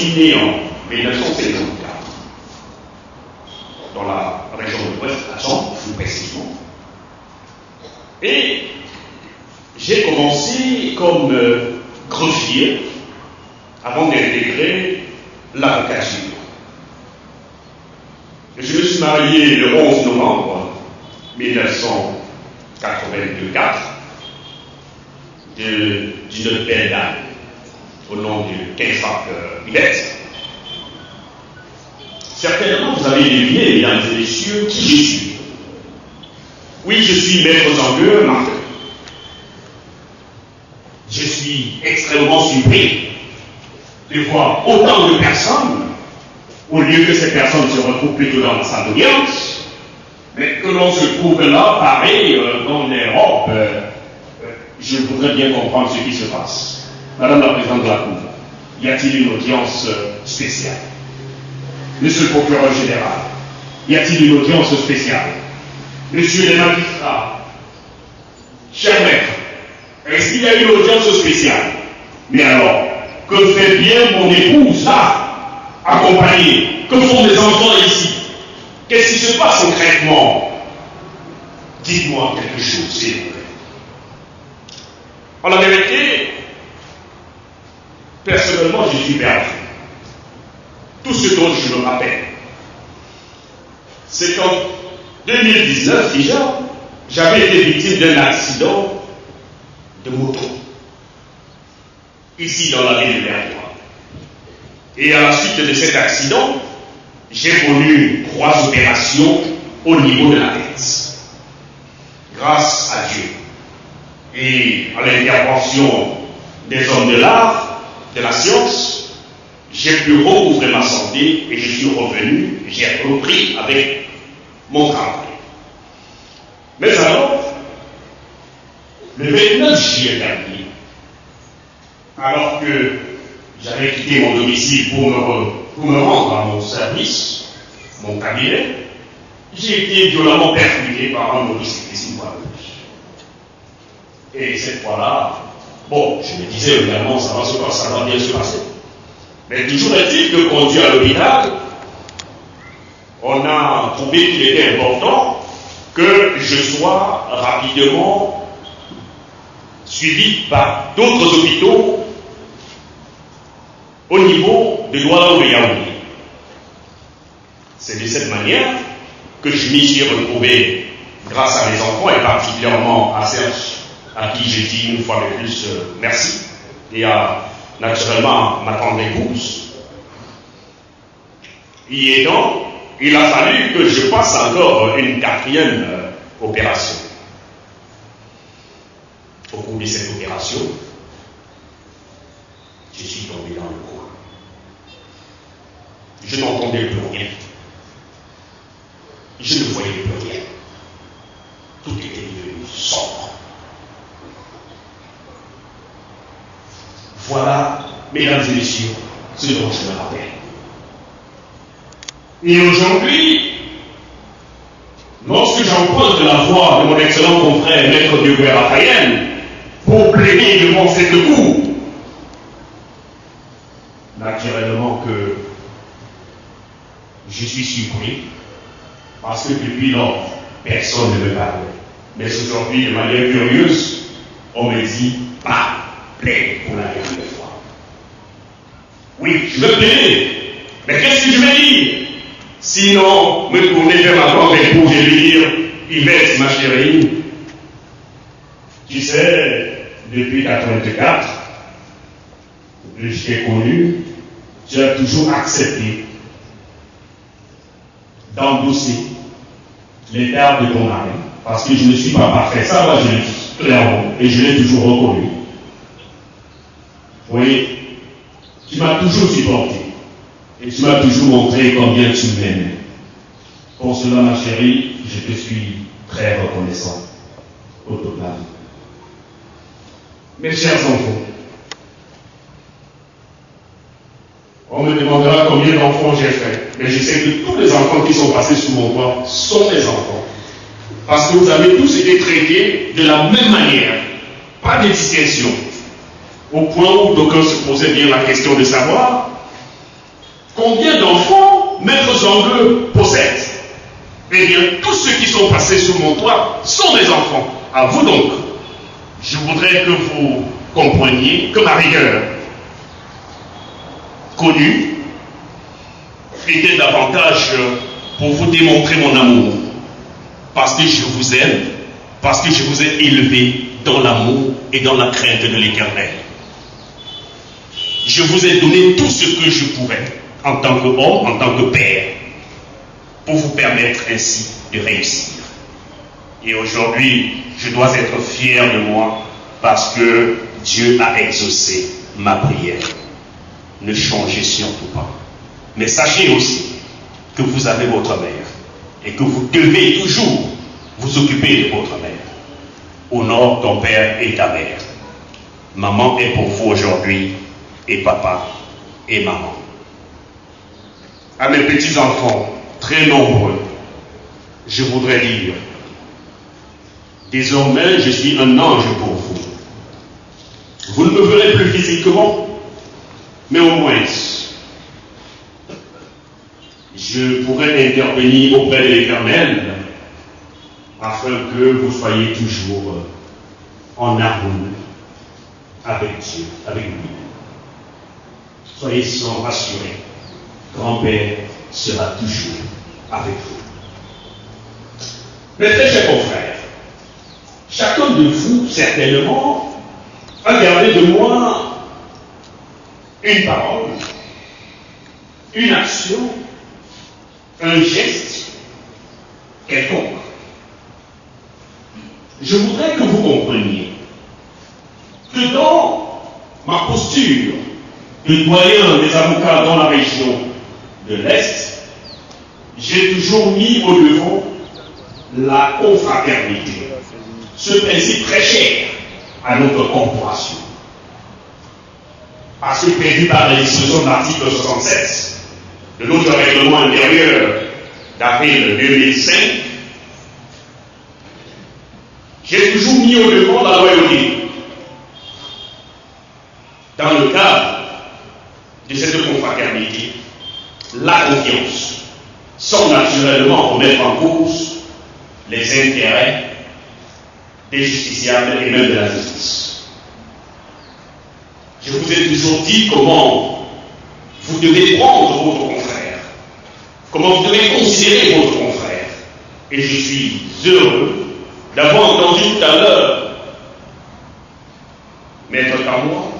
suis né en 1954 dans la région de l'Ouest, à Champs, plus précisément. Et j'ai commencé comme greffier avant d'intégrer l'avocature. Je me suis marié le 11 novembre 1984 d'une belle dame au nom de Kenfak Yvette. Certainement, vous avez deviné, mesdames et messieurs, qui je suis. Oui, je suis maître Zangueux Martin. Je suis extrêmement surpris de voir autant de personnes, au lieu que ces personnes se retrouvent plutôt dans la salle d'audience, mais que l'on se trouve là, pareil, dans les robes. Je voudrais bien comprendre ce qui se passe. Madame la Présidente de la Cour, y a-t-il une audience spéciale? Monsieur le procureur général, y a-t-il une audience spéciale? Monsieur les magistrats, chers maîtres, est-ce qu'il y a une audience spéciale? Mais alors, que fait bien mon épouse là, accompagnée? Que font les enfants ici? Qu'est-ce qui se passe concrètement? Dites-moi quelque chose, s'il vous plaît. En la vérité, personnellement, je suis perdu. Tout ce dont je me rappelle, c'est qu'en 2019 déjà, j'avais été victime d'un accident de moto, ici dans la ville de Vernois. Et à la suite de cet accident, j'ai connu 3 opérations au niveau de la tête. Grâce à Dieu et à l'intervention des hommes de l'art, de la science, j'ai pu recouvrer ma santé et je suis revenu, j'ai repris avec mon travail. Mais alors, le 29 juillet dernier, alors que j'avais quitté mon domicile pour me rendre à mon service, mon cabinet, j'ai été violemment percuté par un motocycliste une fois de plus. Et cette fois-là, bon, je me disais évidemment, ça va bien se passer. Mais toujours est-il que conduit à l'hôpital, on a trouvé qu'il était important que je sois rapidement suivi par d'autres hôpitaux au niveau de Douala ou de Yaoundé. C'est de cette manière que je m'y suis retrouvé grâce à mes enfants et particulièrement à Serge, à qui j'ai dit une fois de plus merci, et à naturellement ma tendre épouse. Y aidant, il a fallu que je passe encore une 4e opération. Au cours de cette opération, je suis tombé dans le coin. Je n'entendais plus rien. Je ne voyais plus rien. Tout était devenu sombre. Voilà, mesdames et messieurs, ce dont je me rappelle. Et aujourd'hui, lorsque j'emprunte la voix de mon excellent confrère, Maître Diogué Raphaël, pour plaider devant cette cour, naturellement que je suis surpris, parce que depuis lors, personne ne me parlait. Mais aujourd'hui, de manière curieuse, on me dit, bah, plaide pour la dernière fois. Oui, je veux plaider. Mais qu'est-ce que je vais dire? Sinon, me tourner vers ma grande épouse et lui dire, Yvette, ma chérie, tu sais, depuis 1984, que je t'ai connu, tu as toujours accepté d'endosser les tables de ton mari, parce que je ne suis pas parfait. Ça, moi, je le dis clairement, et je l'ai toujours reconnu. Oui, tu m'as toujours supporté, et tu m'as toujours montré combien tu m'aimes. Pour cela, ma chérie, je te suis très reconnaissant, au total. Mes chers enfants, on me demandera combien d'enfants j'ai fait, mais je sais que tous les enfants qui sont passés sous mon toit sont mes enfants. Parce que vous avez tous été traités de la même manière, pas de distinction. Au point où d'aucuns se posaient bien la question de savoir combien d'enfants Maître Zangleux possède? Eh bien, tous ceux qui sont passés sous mon toit sont des enfants. À vous donc, je voudrais que vous compreniez que ma rigueur connue était davantage pour vous démontrer mon amour. Parce que je vous aime, parce que je vous ai élevé dans l'amour et dans la crainte de l'Éternel. Je vous ai donné tout ce que je pouvais, en tant qu'homme, en tant que père, pour vous permettre ainsi de réussir. Et aujourd'hui, je dois être fier de moi parce que Dieu a exaucé ma prière. Ne changez surtout pas. Mais sachez aussi que vous avez votre mère et que vous devez toujours vous occuper de votre mère. Honore ton père et ta mère. Maman est pour vous aujourd'hui et papa et maman. À mes petits-enfants, très nombreux, je voudrais dire, désormais je suis un ange pour vous. Vous ne me verrez plus physiquement, mais au moins, je pourrais intervenir auprès de l'Éternel afin que vous soyez toujours en harmonie avec Dieu, avec lui. Soyez sans rassurés, grand-père sera toujours avec vous. Mes très chers confrères, chacun de vous, certainement, a gardé de moi une parole, une action, un geste quelconque. Je voudrais que vous compreniez que dans ma posture de doyen des avocats dans la région de l'Est, j'ai toujours mis au devant la confraternité, ce principe très cher à notre corporation. Parce que prévu par la disposition de l'article 67 de notre règlement intérieur d'avril 2005, j'ai toujours mis au devant la loyauté. Dans le cadre de cette confraternité, la confiance, sans naturellement remettre en cause les intérêts des justiciables et même de la justice. Je vous ai toujours dit comment vous devez prendre votre confrère, comment vous devez considérer votre confrère. Et je suis heureux d'avoir entendu tout à l'heure Maître Kamoua,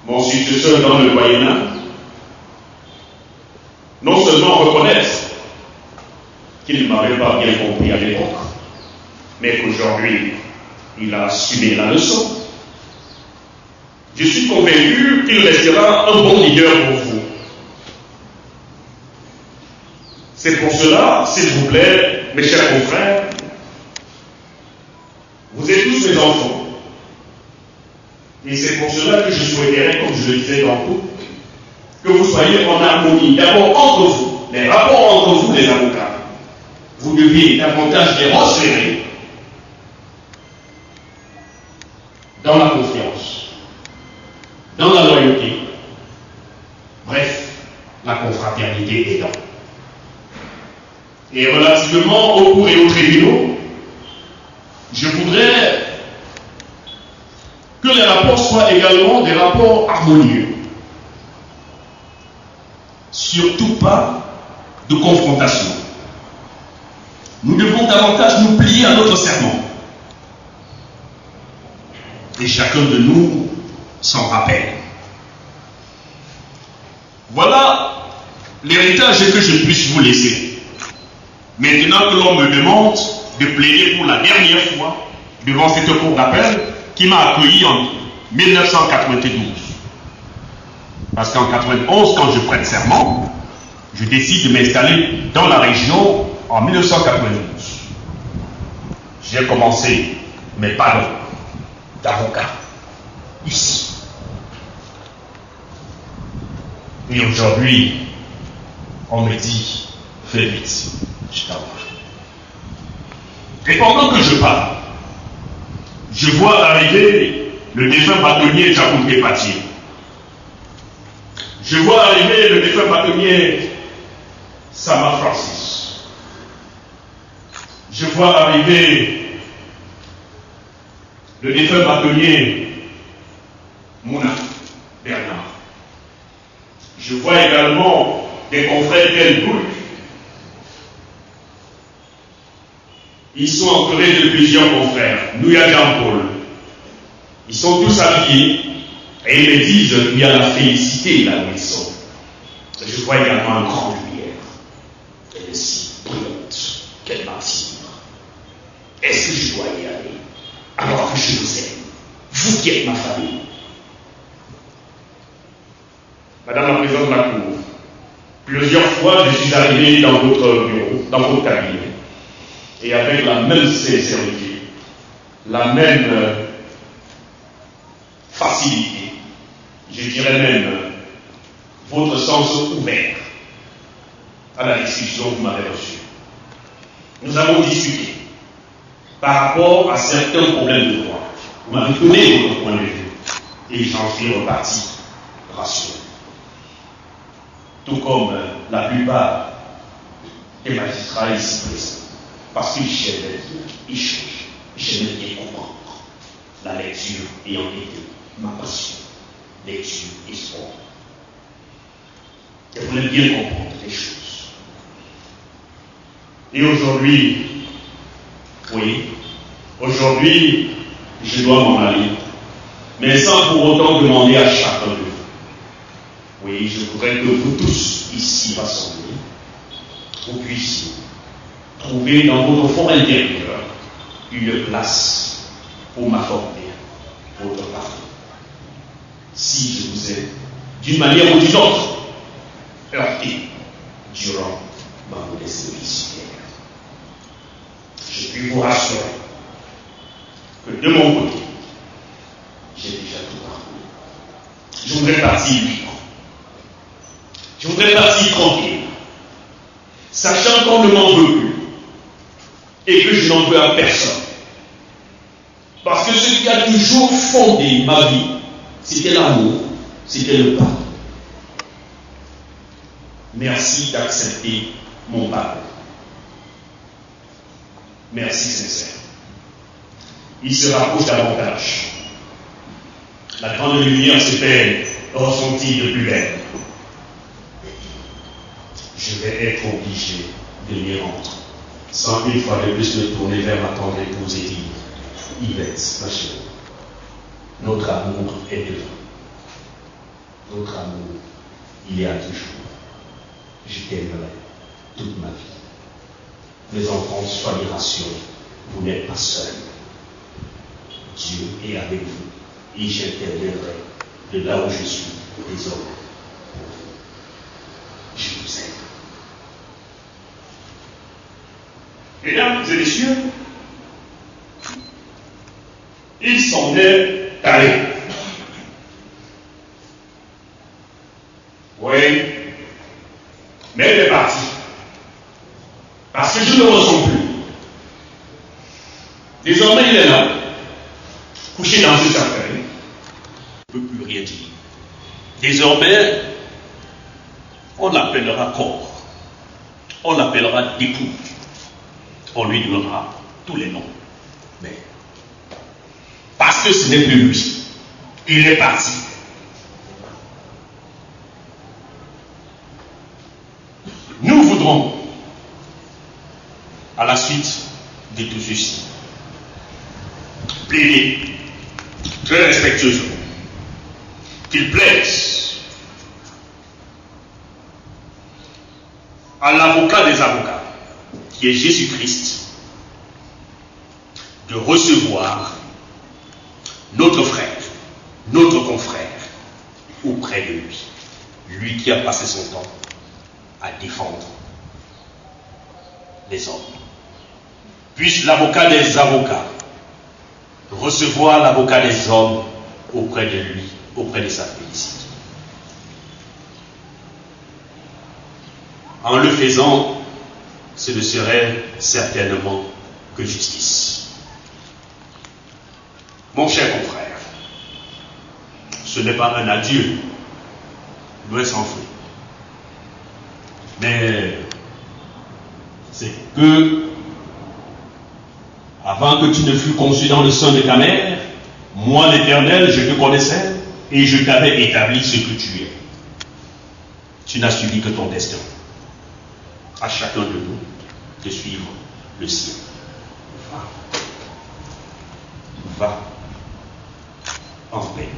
mon successeur dans le Moyen-Âge, non seulement reconnaître qu'il ne m'avait pas bien compris à l'époque, mais qu'aujourd'hui, il a assumé la leçon. Je suis convaincu qu'il restera un bon leader pour vous. C'est pour cela, s'il vous plaît, mes chers confrères, vous êtes tous mes enfants. Et c'est pour cela que je souhaiterais, comme je le disais tantôt, que vous soyez en harmonie, d'abord entre vous, les rapports entre vous, les avocats. Vous deviez davantage les resserrer dans la confiance, dans la loyauté, bref, la confraternité aidant. Et relativement aux cours et aux tribunaux, je voudrais que les rapports soient également des rapports harmonieux. Surtout pas de confrontation. Nous devons davantage nous plier à notre serment. Et chacun de nous s'en rappelle. Voilà l'héritage que je puisse vous laisser. Maintenant que l'on me demande de plaider pour la dernière fois devant cette cour d'appel qui m'a accueilli en 1992. Parce qu'en 91, quand je prête serment, je décide de m'installer dans la région en 1992. J'ai commencé mes pas d'avocat ici. Et aujourd'hui, on me dit, fais vite, je t'envoie. Et pendant que je parle, je vois arriver le défunt bâtonnier Jacob Patier. Je vois arriver le défunt bâtonnier Sama Francis. Je vois arriver le défunt bâtonnier Mouna Bernard. Je vois également des confrères tels Boulk. Ils sont entourés de plusieurs confrères. Nouya Jean-Paul. Ils sont tous habillés et ils me disent qu'il y a la félicité là où ils sont. Je vois également un grand lumière. Elle est si brillante qu'elle m'attire. Est-ce que je dois y aller alors que je vous aime, vous qui êtes ma famille? Madame la présidente de la Cour, plusieurs fois je suis arrivé dans votre bureau, dans votre cabinet, et avec la même sincérité, la même facilité, je dirais même votre sens ouvert à la discussion que vous m'avez reçue. Nous avons discuté par rapport à certains problèmes de droit. Vous m'avez donné votre point de vue et j'en suis reparti rassuré. Tout comme la plupart des magistrats ici présents. Parce qu'ils j'aimais bien échanger, j'aimais bien comprendre. La lecture ayant été ma passion, lecture et sport. Je voulais bien comprendre les choses. Et aujourd'hui, oui, aujourd'hui, je dois m'en aller, mais sans pour autant demander à chacun de vous. Oui, je voudrais que vous tous ici rassemblés, vous puissiez trouver dans votre fond intérieur une place pour m'accorder votre pardon. Si je vous ai, d'une manière ou d'une autre, heurté durant ma modeste vie, je puis vous rassurer que de mon côté, j'ai déjà tout parcouru. Je voudrais partir libre. Je voudrais partir tranquille, sachant qu'on ne m'en veut plus et que je n'en veux à personne. Parce que ce qui a toujours fondé ma vie, c'était l'amour, c'était le pardon. Merci d'accepter mon pardon. Merci sincère. Il se rapproche davantage. La grande lumière se fait ressentir de plus belle. Je vais être obligé de m'y rendre, sans une fois de plus me tourner vers ma tendre épouse et dire: Yvette, ma chérie, notre amour est devant. Notre amour, il est à toujours. Je t'aimerai toute ma vie. Mes enfants, soyez rassurés, vous n'êtes pas seuls. Dieu est avec vous et j'interviendrai de là où je suis désormais. Je vous aime. Mesdames et messieurs, il s'en est allé. Oui, mais elle est partie. Parce que je ne le ressens plus. Désormais, il est là, couché dans ce cercueil. Je ne peux plus rien dire. Désormais, on l'appellera corps. On l'appellera dépouille. On lui donnera tous les noms. Mais, parce que ce n'est plus lui, il est parti. Nous voudrons, à la suite de tout ceci, plaider très respectueusement qu'il plaise à l'avocat des avocats, qui est Jésus-Christ, de recevoir notre frère, notre confrère, auprès de lui. Lui qui a passé son temps à défendre les hommes. Puisse l'avocat des avocats recevoir l'avocat des hommes auprès de lui, auprès de sa félicité. En le faisant, ce ne serait certainement que justice. Mon cher confrère, ce n'est pas un adieu, loin s'en faut. Mais c'est que avant que tu ne fûs conçu dans le sein de ta mère, moi l'Éternel, je te connaissais et je t'avais établi ce que tu es. Tu n'as suivi que ton destin. À chacun de nous de suivre le sien. Va en paix.